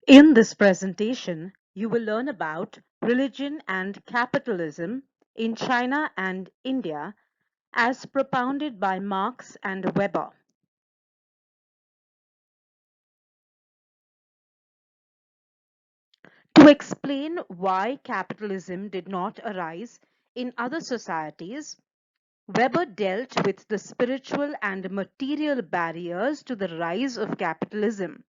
In this presentation, you will learn about religion and capitalism in China and India as propounded by Marx and Weber. To explain why capitalism did not arise in other societies, Weber dealt with the spiritual and material barriers to the rise of capitalism.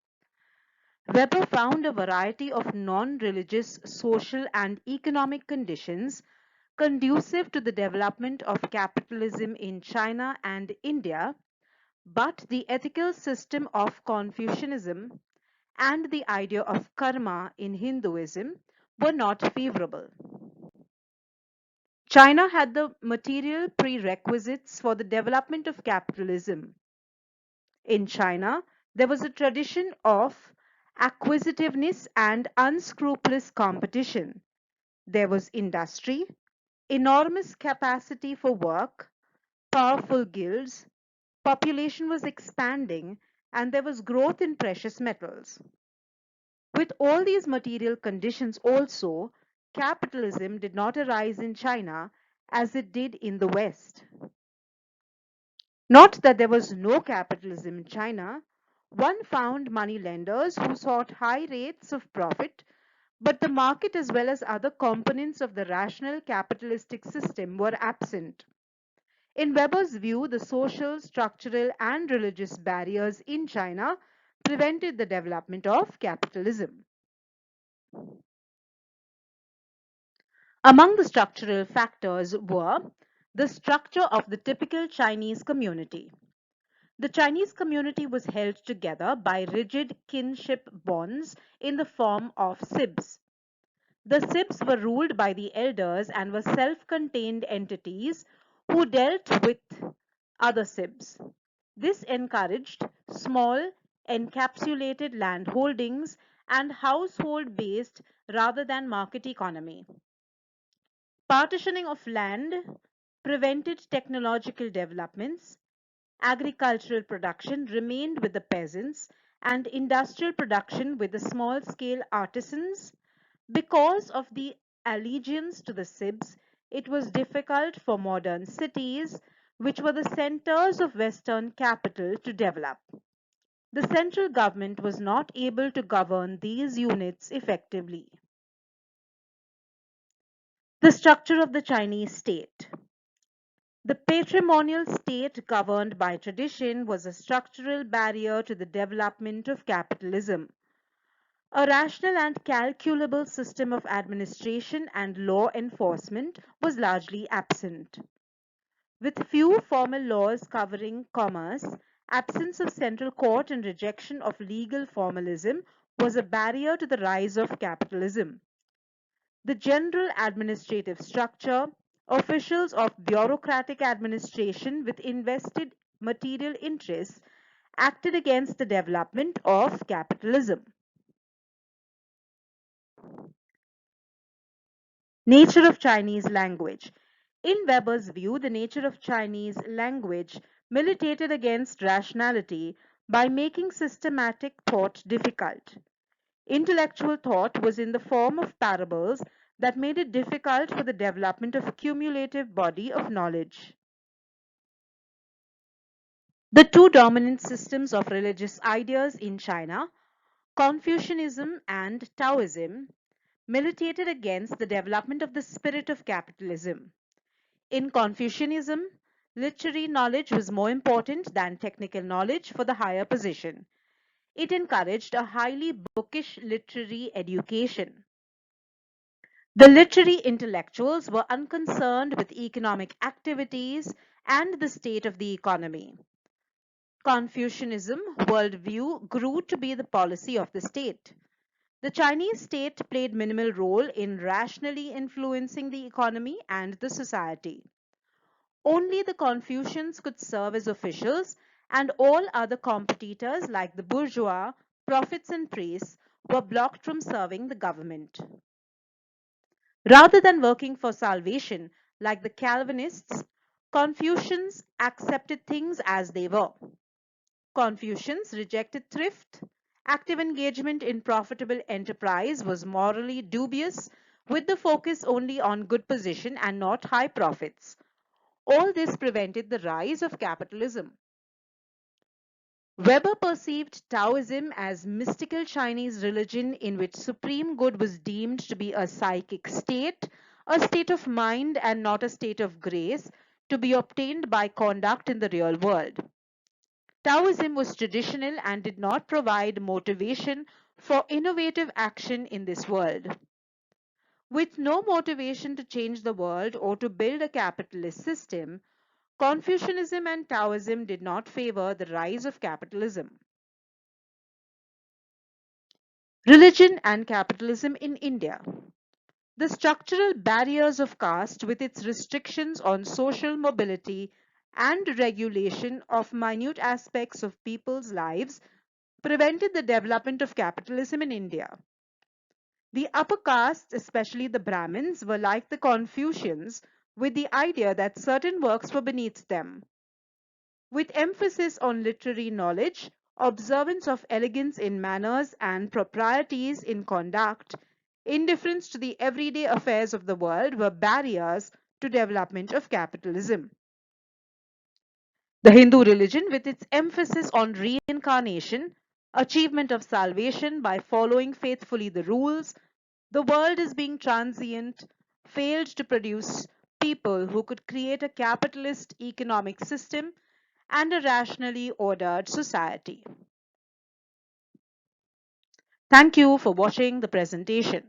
Weber found a variety of non-religious social and economic conditions conducive to the development of capitalism in China and India, but the ethical system of Confucianism and the idea of karma in Hinduism were not favorable. China had the material prerequisites for the development of capitalism. In China, there was a tradition of acquisitiveness and unscrupulous competition. There was industry, enormous capacity for work, powerful guilds, population was expanding, and there was growth in precious metals. With all these material conditions also, capitalism did not arise in China as it did in the West. Not that there was no capitalism in China. One found money lenders who sought high rates of profit, but the market as well as other components of the rational capitalistic system were absent. In Weber's view, the social, structural, and religious barriers in China prevented the development of capitalism. Among the structural factors were the structure of the typical Chinese community. The Chinese community was held together by rigid kinship bonds in the form of sibs. The sibs were ruled by the elders and were self-contained entities who dealt with other sibs. This encouraged small, encapsulated land holdings and household-based rather than market economy. Partitioning of land prevented technological developments. Agricultural production remained with the peasants and industrial production with the small-scale artisans. Because of the allegiance to the Sibs, it was difficult for modern cities, which were the centers of Western capital, to develop. The central government was not able to govern these units effectively. The structure of the Chinese state. The patrimonial state governed by tradition was a structural barrier to the development of capitalism. A rational and calculable system of administration and law enforcement was largely absent. With few formal laws covering commerce, absence of central court and rejection of legal formalism was a barrier to the rise of capitalism. The general administrative structure, officials of bureaucratic administration with invested material interests, acted against the development of capitalism. Nature of Chinese language. In Weber's view, the nature of Chinese language militated against rationality by making systematic thought difficult. Intellectual thought was in the form of parables that made it difficult for the development of a cumulative body of knowledge. The two dominant systems of religious ideas in China, Confucianism and Taoism, militated against the development of the spirit of capitalism. In Confucianism, literary knowledge was more important than technical knowledge for the higher position. It encouraged a highly bookish literary education. The literary intellectuals were unconcerned with economic activities and the state of the economy. Confucianism worldview grew to be the policy of the state. The Chinese state played minimal role in rationally influencing the economy and the society. Only the Confucians could serve as officials, and all other competitors like the bourgeois, prophets and priests were blocked from serving the government. Rather than working for salvation like the Calvinists, Confucians accepted things as they were. Confucians rejected thrift Active engagement in profitable enterprise was morally dubious, with the focus only on good position and not high profits. All this prevented the rise of capitalism. Weber perceived Taoism as mystical Chinese religion in which supreme good was deemed to be a state of mind and not a state of grace, to be obtained by conduct in the real world. Taoism was traditional and did not provide motivation for innovative action in this world. With no motivation to change the world or to build a capitalist system, Confucianism and Taoism did not favor the rise of capitalism. Religion and capitalism in India. The structural barriers of caste, with its restrictions on social mobility and regulation of minute aspects of people's lives, prevented the development of capitalism in India. The upper castes, especially the Brahmins, were like the Confucians, with the idea that certain works were beneath them. With emphasis on literary knowledge, observance of elegance in manners and proprieties in conduct, indifference to the everyday affairs of the world were barriers to development of capitalism. The Hindu religion, with its emphasis on reincarnation, achievement of salvation by following faithfully the rules, the world as being transient, failed to produce people who could create a capitalist economic system and a rationally ordered society. Thank you for watching the presentation.